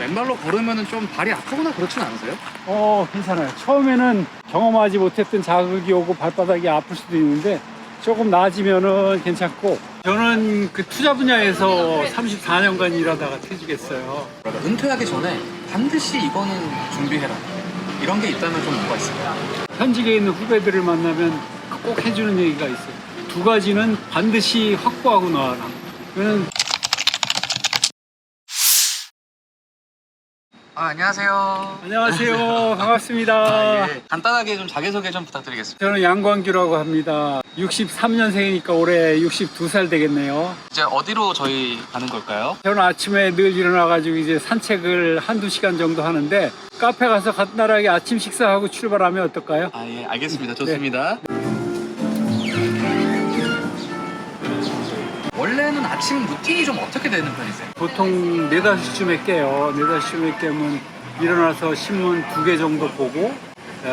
맨발로 걸으면 좀 발이 아프거나 그렇진 않으세요? 괜찮아요. 처음에는 경험하지 못했던 자극이 오고 발바닥이 아플 수도 있는데 조금 나아지면은 괜찮고, 저는 그 투자 분야에서 34년간 일하다가 퇴직했어요. 은퇴하기 전에 반드시 이거는 준비해라, 이런 게 있다면 좀 뭐가 있을까요? 현직에 있는 후배들을 만나면 꼭 해주는 얘기가 있어요. 두 가지는 반드시 확보하고 나와라. 그는 안녕하세요. 안녕하세요. 반갑습니다. 예. 간단하게 좀 자기소개 좀 부탁드리겠습니다. 저는 양광규라고 합니다. 63년생이니까 올해 62살 되겠네요. 이제 어디로 저희 가는 걸까요? 저는 아침에 늘 일어나가지고 이제 산책을 한두 시간 정도 하는데, 카페 가서 간단하게 아침 식사하고 출발하면 어떨까요? 예, 알겠습니다. 좋습니다. 원래는 아침 루틴이 좀 어떻게 되는 편이세요? 보통 4, 5시쯤에 깨요. 4, 5시쯤에 깨면 일어나서 신문 2개 정도 보고,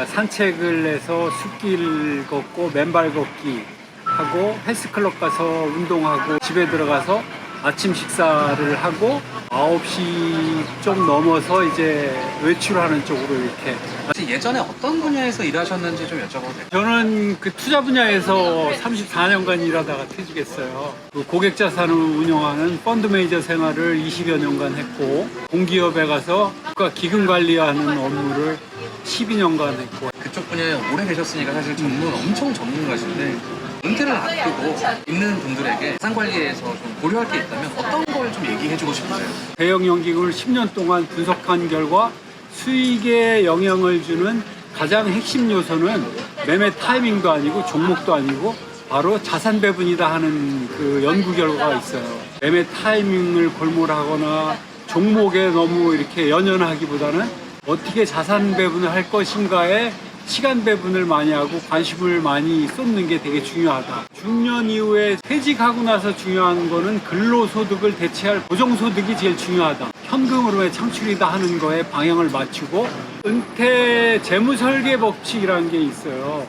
산책을 해서 숲길 걷고 맨발 걷기 하고, 헬스클럽 가서 운동하고, 집에 들어가서 아침 식사를 하고 9시 좀 넘어서 이제 외출하는 쪽으로 이렇게. 예전에 어떤 분야에서 일하셨는지 좀 여쭤봐도 될까요? 저는 그 투자 분야에서 34년간 일하다가 퇴직했어요. 그 고객 자산을 운영하는 펀드 매니저 생활을 20여 년간 했고, 공기업에 가서 국가 기금 관리하는 업무를 12년간 했고. 그쪽 분야에 오래 계셨으니까 사실 엄청 전문가신데, 은퇴를 앞두고 있는 분들에게 자산 관리에서 좀 고려할 게 있다면 어떤 걸 좀 얘기해주고 싶으세요? 대형 연기금을 10년 동안 분석한 결과 수익에 영향을 주는 가장 핵심 요소는 매매 타이밍도 아니고 종목도 아니고 바로 자산 배분이다 하는 그 연구 결과가 있어요. 매매 타이밍을 골몰하거나 종목에 너무 이렇게 연연하기보다는 어떻게 자산 배분을 할 것인가에 시간 배분을 많이 하고 관심을 많이 쏟는 게 되게 중요하다. 중년 이후에 퇴직하고 나서 중요한 거는 근로소득을 대체할 고정소득이 제일 중요하다. 현금으로의 창출이다 하는 거에 방향을 맞추고, 은퇴 재무설계 법칙이라는 게 있어요.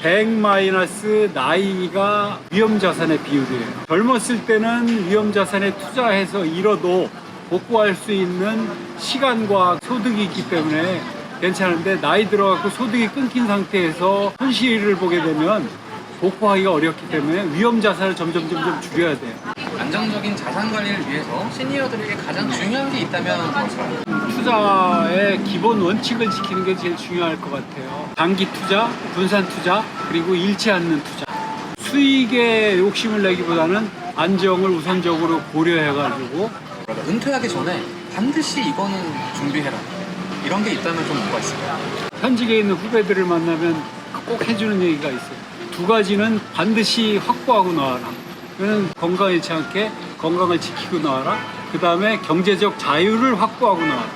100 마이너스 나이가 위험자산의 비율이에요. 젊었을 때는 위험자산에 투자해서 잃어도 복구할 수 있는 시간과 소득이 있기 때문에 괜찮은데, 나이 들어갖고 소득이 끊긴 상태에서 현실을 보게 되면 복구하기가 어렵기 때문에 위험자산을 점점 줄여야 돼요. 안정적인 자산 관리를 위해서 시니어들에게 가장 중요한 게 있다면 뭘까요? 투자의 기본 원칙을 지키는 게 제일 중요할 것 같아요. 단기 투자, 분산 투자, 그리고 잃지 않는 투자. 수익에 욕심을 내기보다는 안정을 우선적으로 고려해가지고. 은퇴하기 전에 반드시 이거는 준비해라, 이런 게 있다면 좀 뭐가 있을까요? 현직에 있는 후배들을 만나면 꼭 해주는 얘기가 있어요. 두 가지는 반드시 확보하고 나와라. 그는 건강 잃지 않게 건강을 지키고 나와라. 그 다음에 경제적 자유를 확보하고 나와라.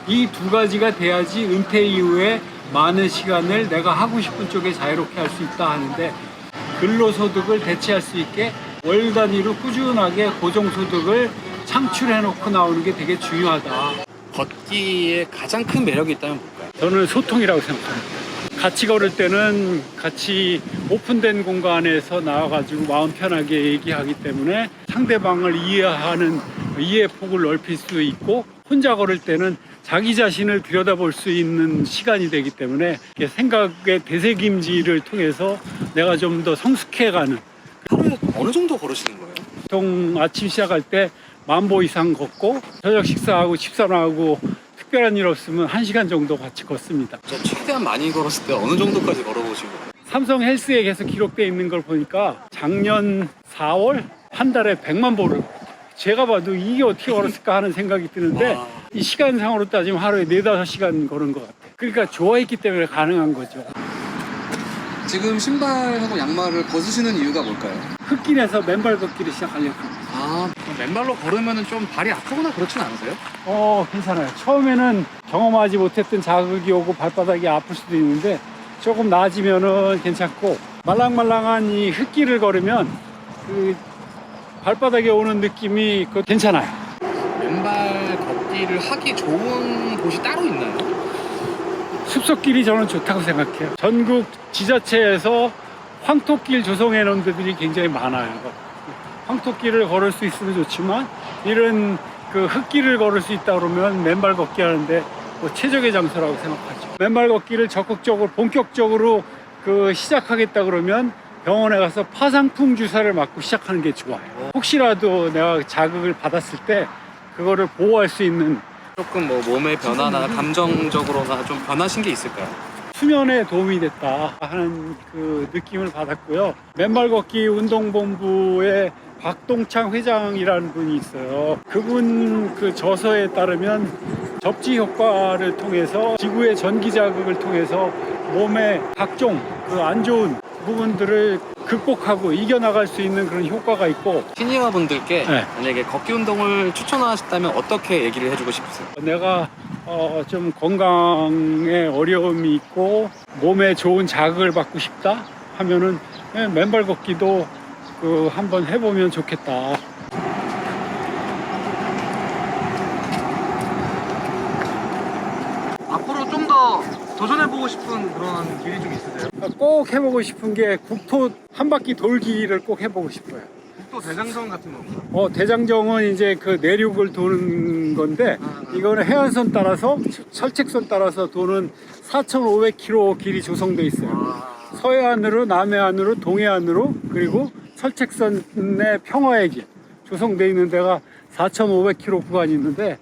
이 두 가지가 돼야지 은퇴 이후에 많은 시간을 내가 하고 싶은 쪽에 자유롭게 할 수 있다 하는데, 근로소득을 대체할 수 있게 월 단위로 꾸준하게 고정소득을 창출해 놓고 나오는 게 되게 중요하다. 걷기에 가장 큰 매력이 있다면 뭘까요? 저는 소통이라고 생각합니다. 같이 걸을 때는 같이 오픈된 공간에서 나와가지고 마음 편하게 얘기하기 때문에 상대방을 이해하는 이해 폭을 넓힐 수 있고, 혼자 걸을 때는 자기 자신을 들여다볼 수 있는 시간이 되기 때문에 생각의 되새김질을 통해서 내가 좀 더 성숙해가는. 하루에 어느 정도 걸으시는 거예요? 보통 아침 시작할 때 10,000보 이상 걷고, 저녁 식사하고 집사람하고 특별한 일 없으면 1시간 정도 같이 걷습니다. 최대한 많이 걸었을 때 어느 정도까지 걸어보신 거예요? 삼성 헬스에 계속 기록되어 있는 걸 보니까 작년 4월 한 달에 100만 보를, 제가 봐도 이게 어떻게 걸었을까 하는 생각이 드는데, 이 시간상으로 따지면 하루에 4, 5시간 걸은 것 같아요. 그러니까 좋아했기 때문에 가능한 거죠. 지금 신발하고 양말을 벗으시는 이유가 뭘까요? 흙길에서 맨발 걷기를 시작하려고 합니다. 맨발로 걸으면 좀 발이 아프거나 그렇진 않으세요? 괜찮아요. 처음에는 경험하지 못했던 자극이 오고 발바닥이 아플 수도 있는데 조금 나아지면은 괜찮고, 말랑말랑한 이 흙길을 걸으면 그 발바닥에 오는 느낌이 괜찮아요. 맨발 걷기를 하기 좋은 곳이 따로 있나요? 숲속길이 저는 좋다고 생각해요. 전국 지자체에서 황토길 조성해 놓은 데들이 굉장히 많아요. 황토길을 걸을 수 있으면 좋지만, 이런 그 흙길을 걸을 수 있다 그러면 맨발 걷기 하는데 뭐 최적의 장소라고 생각하죠. 맨발 걷기를 적극적으로 본격적으로 그 시작하겠다 그러면 병원에 가서 파상풍 주사를 맞고 시작하는 게 좋아요. 혹시라도 내가 자극을 받았을 때 그거를 보호할 수 있는 조금 뭐 몸의 변화나 감정적으로나 좀 변하신 게 있을까요? 수면에 도움이 됐다 하는 그 느낌을 받았고요. 맨발 걷기 운동본부의 박동창 회장이라는 분이 있어요. 그분 그 저서에 따르면 접지 효과를 통해서 지구의 전기 자극을 통해서 몸의 각종 그 안 좋은 부분들을 극복하고 이겨나갈 수 있는 그런 효과가 있고, 시니어 분들께 네. 만약에 걷기 운동을 추천하셨다면 어떻게 얘기를 해주고 싶으세요? 내가 좀 건강에 어려움이 있고 몸에 좋은 자극을 받고 싶다 하면은 맨발 걷기도 그 한번 해보면 좋겠다. 앞으로 좀 더 도전해보고 싶은 그런 길이 좀 있으세요? 꼭 해보고 싶은 게 국토 한 바퀴 돌기를 꼭 해보고 싶어요. 또 대장정 같은 거. 대장정은 이제 그 내륙을 도는 건데, 이거는 해안선 따라서 철책선 따라서 도는 4,500km 길이 조성돼 있어요. 서해안으로, 남해안으로, 동해안으로, 그리고 철책선의 평화의 길 조성돼 있는 데가 4,500km 구간이 있는데,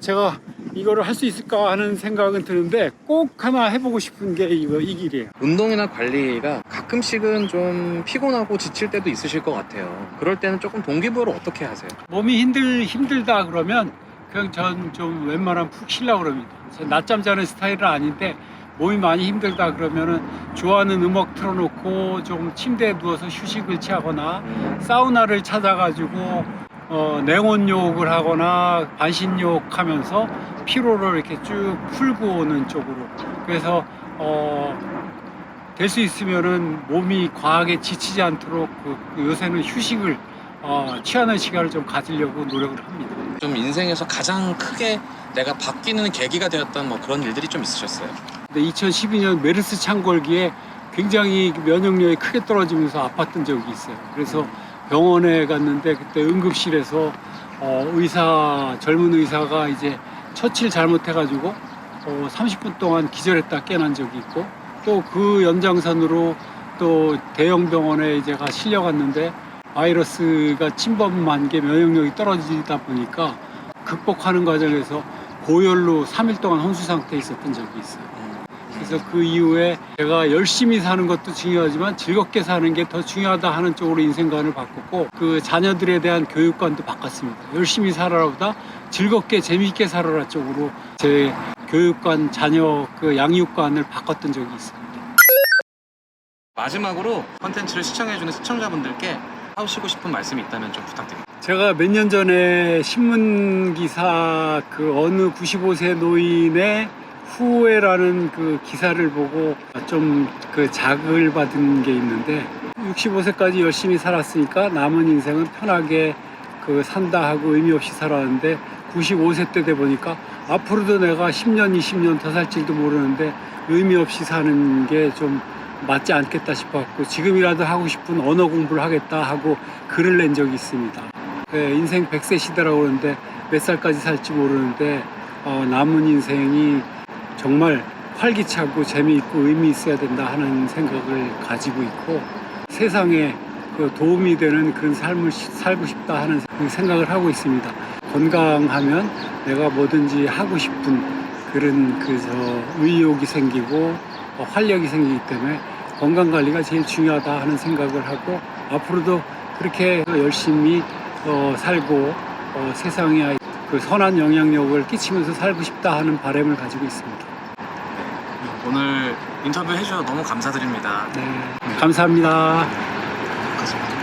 제가 이거를 할 수 있을까 하는 생각은 드는데 꼭 하나 해보고 싶은 게 이 길이에요. 운동이나 관리가 가끔씩은 좀 피곤하고 지칠 때도 있으실 것 같아요. 그럴 때는 조금 동기부여를 어떻게 하세요? 몸이 힘들다 그러면 그냥 전 좀 웬만하면 푹 쉬려고 그럽니다. 낮잠 자는 스타일은 아닌데 몸이 많이 힘들다 그러면은 좋아하는 음악 틀어놓고 좀 침대에 누워서 휴식을 취하거나 사우나를 찾아가지고 냉온욕을 하거나 반신욕 하면서 피로를 이렇게 쭉 풀고 오는 쪽으로. 그래서 될 수 있으면은 몸이 과하게 지치지 않도록 요새는 휴식을 취하는 시간을 좀 가지려고 노력을 합니다. 좀 인생에서 가장 크게 내가 바뀌는 계기가 되었던 뭐 그런 일들이 좀 있으셨어요? 근데 2012년 메르스 창궐기에 굉장히 면역력이 크게 떨어지면서 아팠던 적이 있어요. 그래서 병원에 갔는데 그때 응급실에서 젊은 의사가 이제 처치를 잘못해가지고 30분 동안 기절했다 깨난 적이 있고, 또 그 연장선으로 또 대형 병원에 제가 실려갔는데 바이러스가 침범한 게 면역력이 떨어지다 보니까 극복하는 과정에서 고열로 3일 동안 혼수 상태에 있었던 적이 있어요. 그래서 그 이후에 제가 열심히 사는 것도 중요하지만 즐겁게 사는 게 더 중요하다 하는 쪽으로 인생관을 바꿨고, 그 자녀들에 대한 교육관도 바꿨습니다. 열심히 살아라보다 즐겁게 재미있게 살아라 쪽으로 제 교육관, 자녀 그 양육관을 바꿨던 적이 있습니다. 마지막으로 컨텐츠를 시청해주는 시청자분들께 하시고 싶은 말씀이 있다면 좀 부탁드립니다. 제가 몇 년 전에 신문 기사 그 어느 95세 노인의 후회라는 그 기사를 보고 좀 그 자극을 받은 게 있는데, 65세까지 열심히 살았으니까 남은 인생은 편하게 그 산다 하고 의미 없이 살았는데 95세 때 돼 보니까 앞으로도 내가 10년, 20년 더 살지도 모르는데 의미 없이 사는 게 좀 맞지 않겠다 싶었고, 지금이라도 하고 싶은 언어 공부를 하겠다 하고 글을 낸 적이 있습니다. 인생 100세 시대라고 그러는데 몇 살까지 살지 모르는데 남은 인생이 정말 활기차고 재미있고 의미 있어야 된다 하는 생각을 가지고 있고, 세상에 그 도움이 되는 그런 삶을 살고 싶다 하는 생각을 하고 있습니다. 건강하면 내가 뭐든지 하고 싶은 그런 의욕이 생기고 활력이 생기기 때문에 건강관리가 제일 중요하다 하는 생각을 하고, 앞으로도 그렇게 열심히 살고 세상에 그 선한 영향력을 끼치면서 살고 싶다 하는 바람을 가지고 있습니다. 오늘 인터뷰 해주셔서 너무 감사드립니다. 네, 감사합니다. 감사합니다.